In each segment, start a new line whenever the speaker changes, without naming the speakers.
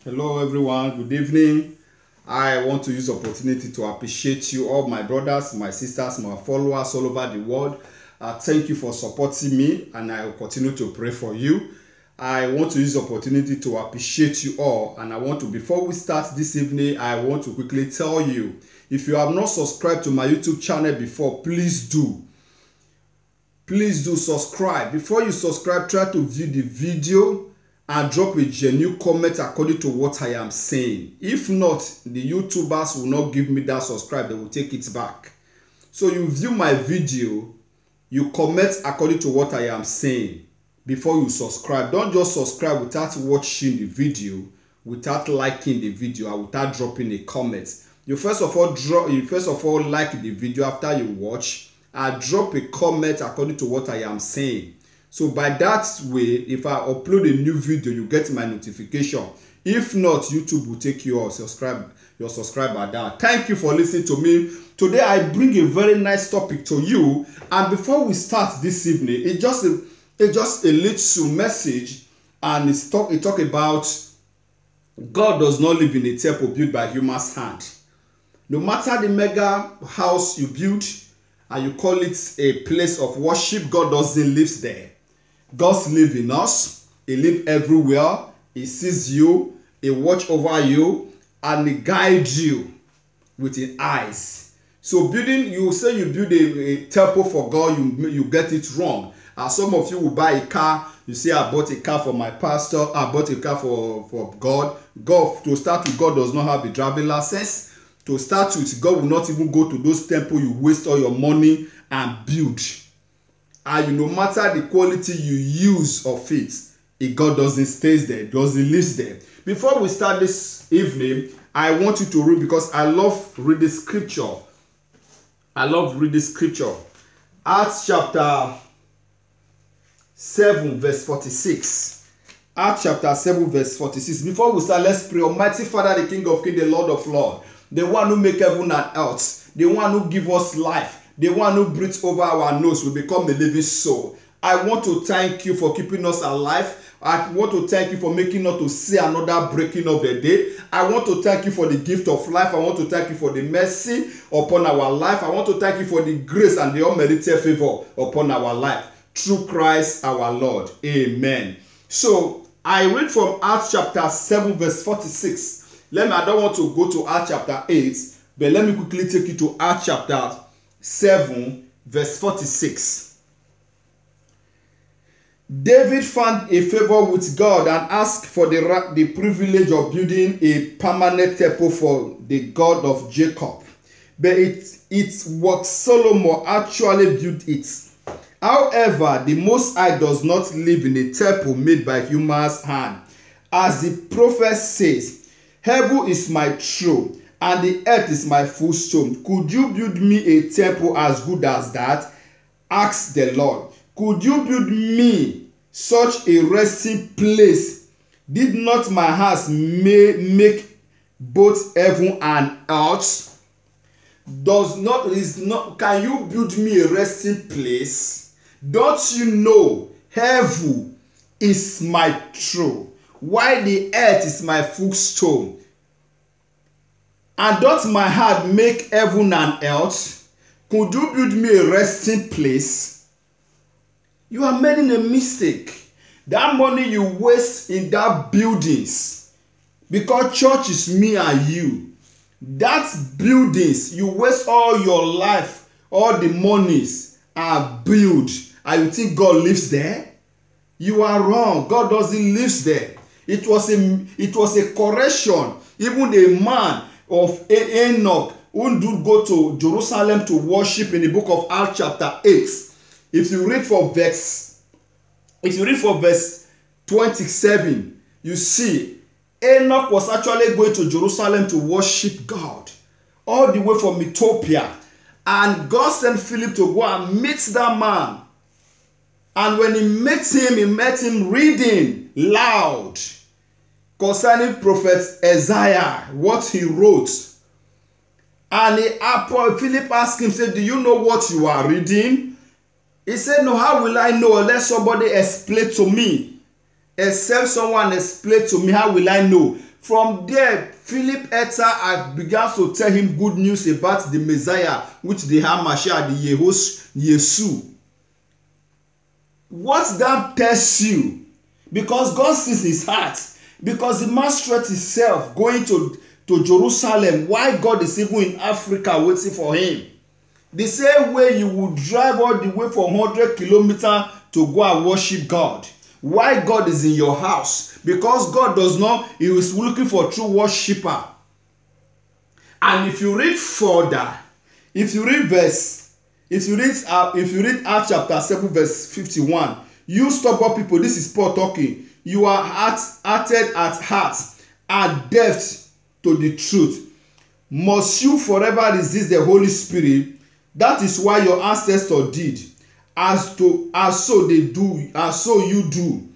Hello everyone, good evening. I want to use the opportunity to appreciate you, all my brothers, my sisters, my followers all over the world. Thank you for supporting me, and I will continue to pray for you. I want to use the opportunity to appreciate you all, and before we start this evening, I want to quickly tell you, if you have not subscribed to my YouTube channel before, please do. Please do subscribe. Before you subscribe, try to view the video and drop a genuine comment according to what I am saying. If not, the YouTubers will not give me that subscribe, they will take it back. So you view my video, you comment according to what I am saying before you subscribe. Don't just subscribe without watching the video, without liking the video, or without dropping a comment. You first of all like the video after you watch, and drop a comment according to what I am saying. So by that way, if I upload a new video, you get my notification. If not, YouTube will take your subscriber down. Thank you for listening to me. Today I bring a very nice topic to you. And before we start this evening, it's just a little message, and it talk about God does not live in a temple built by human's hand. No matter the mega house you build and you call it a place of worship, God doesn't live there. God lives in us. He lives everywhere. He sees you. He watches over you, and He guides you with His eyes. So you say you build a temple for God, you get it wrong. Some of you will buy a car. You say, I bought a car for my pastor. I bought a car for God. To start with, God does not have a driving license. To start with, God will not even go to those temples you waste all your money and build. And no matter the quality you use of it, if God doesn't stay there, doesn't live there. Before we start this evening, I want you to read, because I love reading scripture. Acts chapter 7 verse 46. Acts chapter 7 verse 46. Before we start, let's pray. Almighty Father, the King of Kings, the Lord of Lords, the one who make heaven and earth, the one who give us life, the one who breathes over our nose will become a living soul. I want to thank you for keeping us alive. I want to thank you for making us to see another breaking of the day. I want to thank you for the gift of life. I want to thank you for the mercy upon our life. I want to thank you for the grace and the unmerited favor upon our life. Through Christ our Lord. Amen. So I read from Acts chapter 7 verse 46. I don't want to go to Acts chapter 8, but let me quickly take you to Acts chapter 7 verse 46. David found a favor with God and asked for the privilege of building a permanent temple for the God of Jacob. But it was Solomon actually built it. However, the Most High does not live in a temple made by human's hand. As the prophet says, heaven is my throne, and the earth is my footstool. Could you build me a temple as good as that? Asked the Lord. Could you build me such a resting place? Did not my hands make both heaven and earth? Can you build me a resting place? Don't you know heaven is my throne, while the earth is my footstool? And doth my heart make heaven and earth? Could you build me a resting place? You are making a mistake. That money you waste in that buildings, because church is me and you. That buildings, you waste all your life, all the monies and build, and you think God lives there? You are wrong. God doesn't live there. It was a correction. Even a man of Enoch who did go to Jerusalem to worship in the book of Acts chapter 8. If you read for verse 27, you see Enoch was actually going to Jerusalem to worship God, all the way from Ethiopia. And God sent Philip to go and meet that man. And when he met him reading loud concerning prophet Isaiah, what he wrote. And Philip asked him, said, do you know what you are reading? He said, no, how will I know unless somebody explain to me? Except someone explain to me, how will I know? From there, Philip Etter began to tell him good news about the Messiah, which the Hamashiach, the Yesu. What that tells you, because God sees his heart, because the man stretched himself going to Jerusalem, why God is even in Africa waiting for him. The same way you would drive all the way for 100 kilometers to go and worship God. Why God is in your house? Because God does not, he is looking for true worshiper. And if you read further, if you read Acts chapter 7 verse 51, you stubborn people, this is Paul talking, you are hearted at heart and deaf to the truth. Must you forever resist the Holy Spirit? That is why your ancestors did, as so they do, as so you do.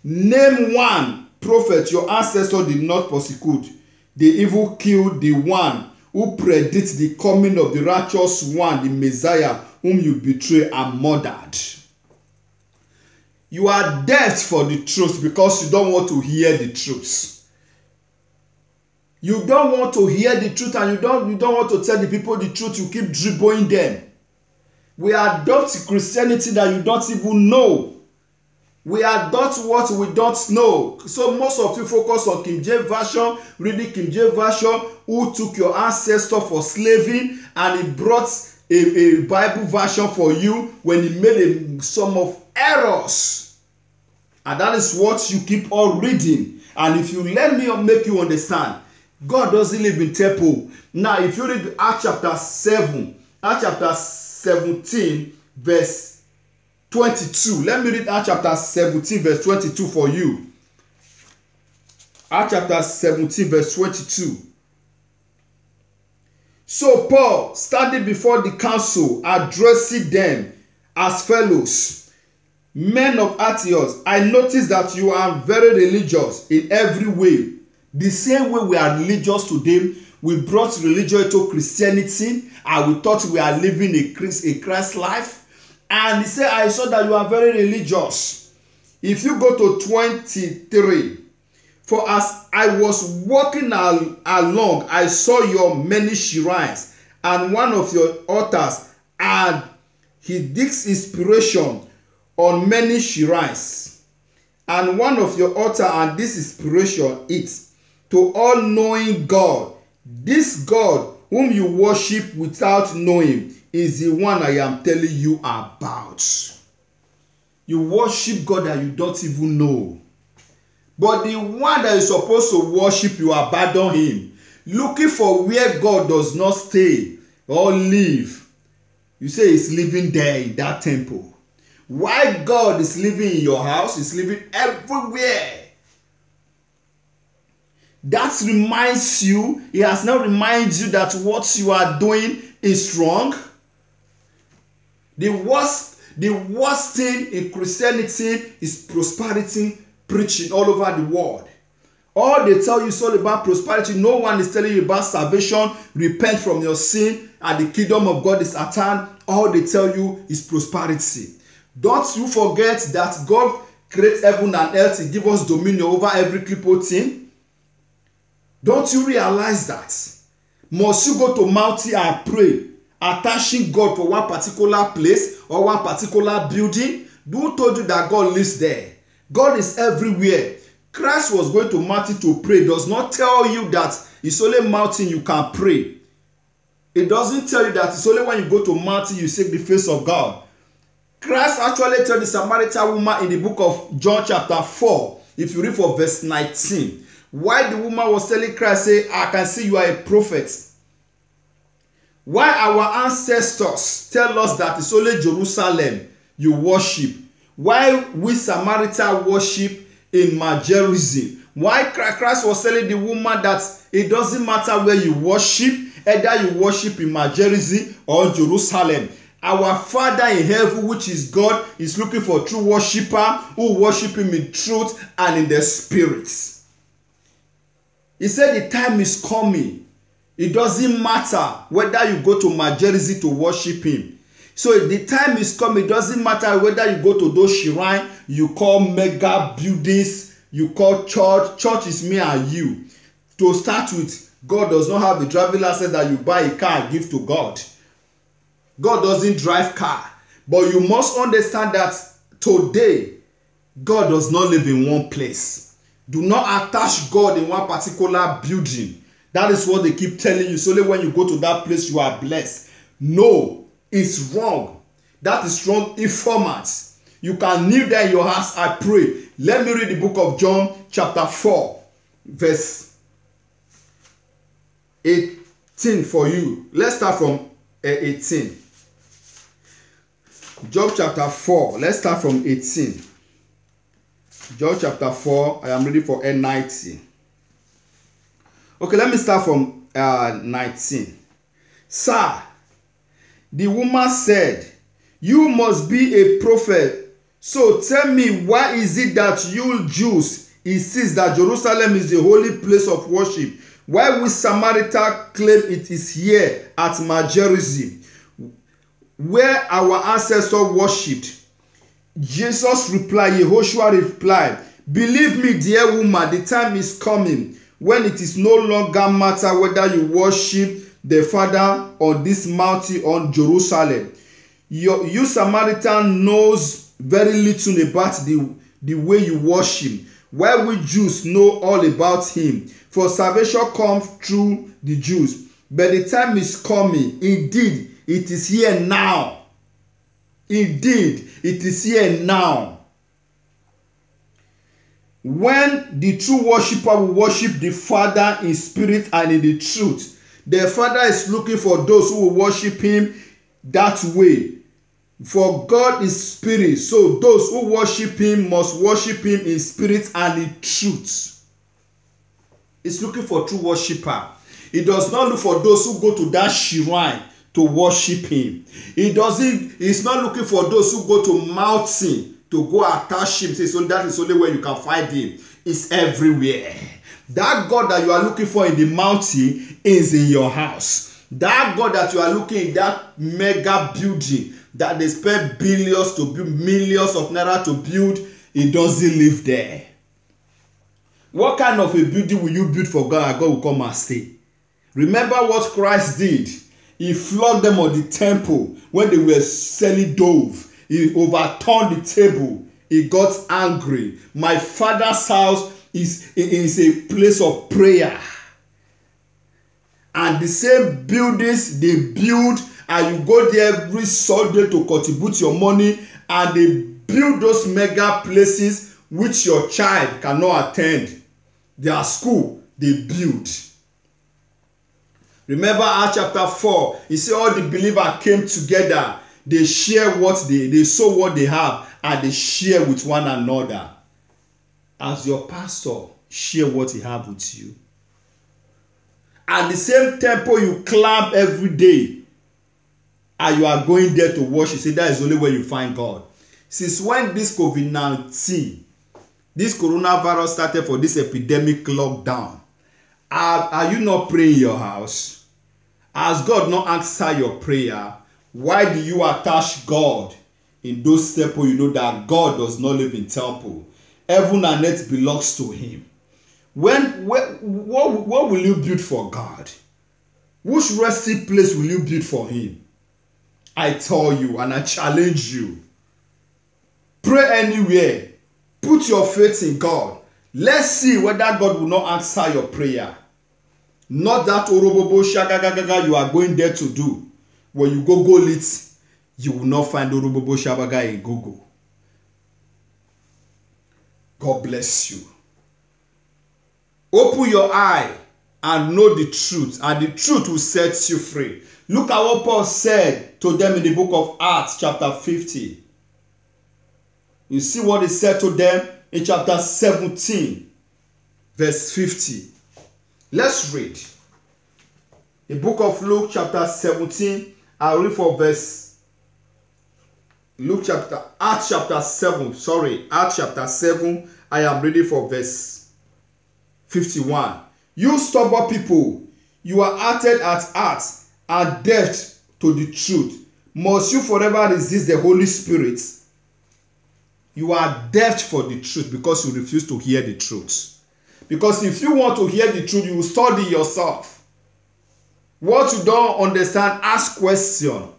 Name one prophet your ancestors did not persecute. They even killed the one who predicts the coming of the righteous one, the Messiah, whom you betray and murdered. You are deaf for the truth because you don't want to hear the truth. You don't want to hear the truth, and you don't want to tell the people the truth. You keep dribbling them. We adopt Christianity that you don't even know. We adopt what we don't know. So most of you focus on King James Version, reading King James Version, who took your ancestor for slaving, and he brought a Bible version for you when he made some of errors. And that is what you keep on reading. And if you let me make you understand, God doesn't live in temple. Now, if you read Acts chapter 7, Acts chapter 17, verse 22. Let me read Acts chapter 17, verse 22 for you. Acts chapter 17, verse 22. So Paul, standing before the council, addressing them as fellows, men of Antioch, I notice that you are very religious in every way. The same way we are religious today, we brought religion into Christianity, and we thought we are living a Christ life. And he said, I saw that you are very religious. If you go to 23, for as I was walking along, I saw your many shrines, and one of your altars, and he digs inspiration on many shrines. And one of your altar, and this inspiration, it's to all-knowing God. This God whom you worship without knowing is the one I am telling you about. You worship God that you don't even know. But the one that is supposed to worship, you abandon him. Looking for where God does not stay or live. You say he's living there in that temple. Why God is living in your house, is living everywhere. That reminds you, he has now reminded you that what you are doing is wrong. The worst thing in Christianity is prosperity preaching all over the world. All they tell you is all about prosperity. No one is telling you about salvation, repent from your sin, and the kingdom of God is at hand. All they tell you is prosperity. Don't you forget that God created heaven and earth. He gives us dominion over every crippled thing. Don't you realize that? Must you go to mountain and pray, attaching God for one particular place or one particular building? Who told you that God lives there? God is everywhere. Christ was going to mountain to pray. Does not tell you that it's only mountain you can pray. It doesn't tell you that it's only when you go to mountain you seek the face of God. Christ actually told the Samaritan woman in the book of John chapter 4, if you read for verse 19, why the woman was telling Christ, say, I can see you are a prophet. Why our ancestors tell us that it's only Jerusalem you worship. Why we Samaritan worship in Majerusalem. Why Christ was telling the woman that it doesn't matter where you worship, either you worship in Majerusalem or Jerusalem. Our Father in heaven, which is God, is looking for true worshiper who worship him in truth and in the spirit. He said the time is coming. It doesn't matter whether you go to Majerusalem to worship him. So the time is coming. It doesn't matter whether you go to those shrines you call mega buildings, you call church. Church is me and you. To start with, God does not have a driving license that you buy a car and give to God. God doesn't drive car. But you must understand that today, God does not live in one place. Do not attach God in one particular building. That is what they keep telling you. So only when you go to that place, you are blessed. No, it's wrong. That is wrong informant. You can kneel there in your house, I pray. Let me read the book of John chapter 4, verse 18 for you. Let's start from 18. John chapter 4. Let's start from 18. John chapter 4. I am reading for N90. Okay, let me start from 19. Sir, the woman said, you must be a prophet. So tell me, why is it that you Jews insist that Jerusalem is the holy place of worship, while we Samaritans claim it is here at Mount Gerizim, where our ancestors worshipped? Jesus replied, Yehoshua replied, believe me, dear woman, the time is coming when it is no longer matter whether you worship the Father on this mountain or Jerusalem. You Samaritan knows very little about the way you worship, while we Jews know all about him. For salvation comes through the Jews. But the time is coming. Indeed, it is here now. Indeed, it is here now, when the true worshiper will worship the Father in spirit and in the truth. The Father is looking for those who will worship him that way. For God is spirit, so those who worship him must worship him in spirit and in truth. It's looking for true worshiper. It does not look for those who go to that shrine to worship him. It's not looking for those who go to mountain to go attach him. So that is only where you can find him. It's everywhere. That God that you are looking for in the mountain is in your house. That God that you are looking in that mega building that they spend billions to build, millions of naira to build, it doesn't live there. What kind of a building will you build for God and God will come and stay? Remember what Christ did. He flogged them on the temple when they were selling dove. He overturned the table. He got angry. My Father's house is a place of prayer. And the same buildings they build, and you go there every Sunday to contribute your money, and they build those mega places which your child cannot attend. Their school, they build. Remember Acts chapter 4, you see all the believers came together. They share what they sow what they have, and they share with one another. As your pastor, share what he have with you. At the same temple you climb every day, and you are going there to worship. See, that is only where you find God. Since when this COVID-19, this coronavirus started for this epidemic lockdown, are you not praying in your house? Has God not answered your prayer? Why do you attach God in those temples? You know that God does not live in temple. Heaven and earth belongs to him. What will you build for God? Which resting place will you build for him? I tell you and I challenge you. Pray anywhere. Put your faith in God. Let's see whether God will not answer your prayer. Not that orobobo shagagaga you are going there to do. When you Google it, you will not find orobobo shagaga in Google. God bless you. Open your eye and know the truth, and the truth will set you free. Look at what Paul said to them in the book of Acts chapter 50. You see what he said to them in chapter 17, verse 50. Let's read. The book of Luke chapter 17, I'll read for verse Acts chapter 7, I am reading for verse 51. You stubborn people, you are hearted at heart and deaf to the truth. Must you forever resist the Holy Spirit? You are deaf for the truth because you refuse to hear the truth. Because if you want to hear the truth, you will study yourself. What you don't understand, ask question.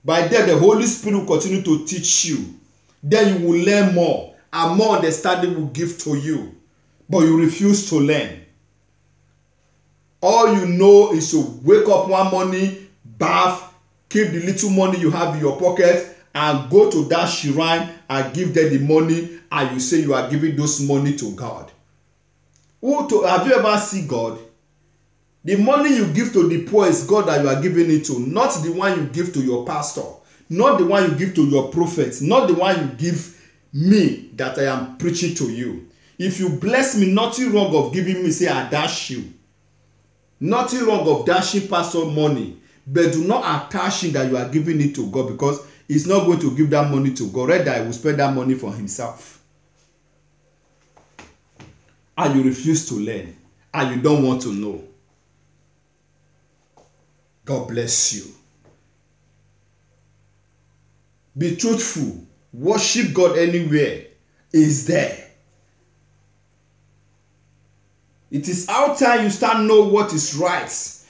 By then, the Holy Spirit will continue to teach you. Then you will learn more, and more understanding will give to you. But you refuse to learn. All you know is to wake up one morning, bath, keep the little money you have in your pocket, and go to that shrine and give them the money, and you say you are giving those money to God. Have you ever seen God? The money you give to the poor is God that you are giving it to, not the one you give to your pastor, not the one you give to your prophet, not the one you give me that I am preaching to you. If you bless me, nothing wrong of giving me, say I dash you. Nothing wrong of dashing pastor money, but do not attach it that you are giving it to God, because he's not going to give that money to God. Rather, he will spend that money for himself. And you refuse to learn, and you don't want to know. God bless you. Be truthful. Worship God anywhere. Is there. It is our time you start know what is right.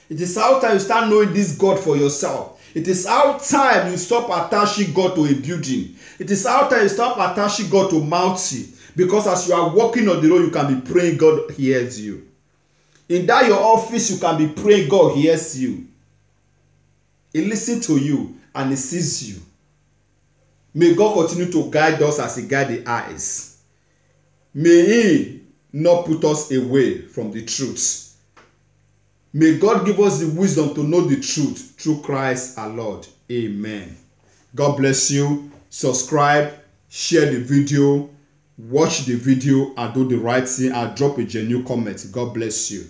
It is our time you start knowing this God for yourself. It is our time you stop attaching God to a building. It is our time you stop attaching God to mountain. Because as you are walking on the road, you can be praying, God hears you. In that your office, you can be praying, God hears you. He listens to you and he sees you. May God continue to guide us as he guides the eyes. May he not put us away from the truth. May God give us the wisdom to know the truth through Christ our Lord. Amen. God bless you. Subscribe, share the video, watch the video, and do the right thing, and drop a genuine comment. God bless you.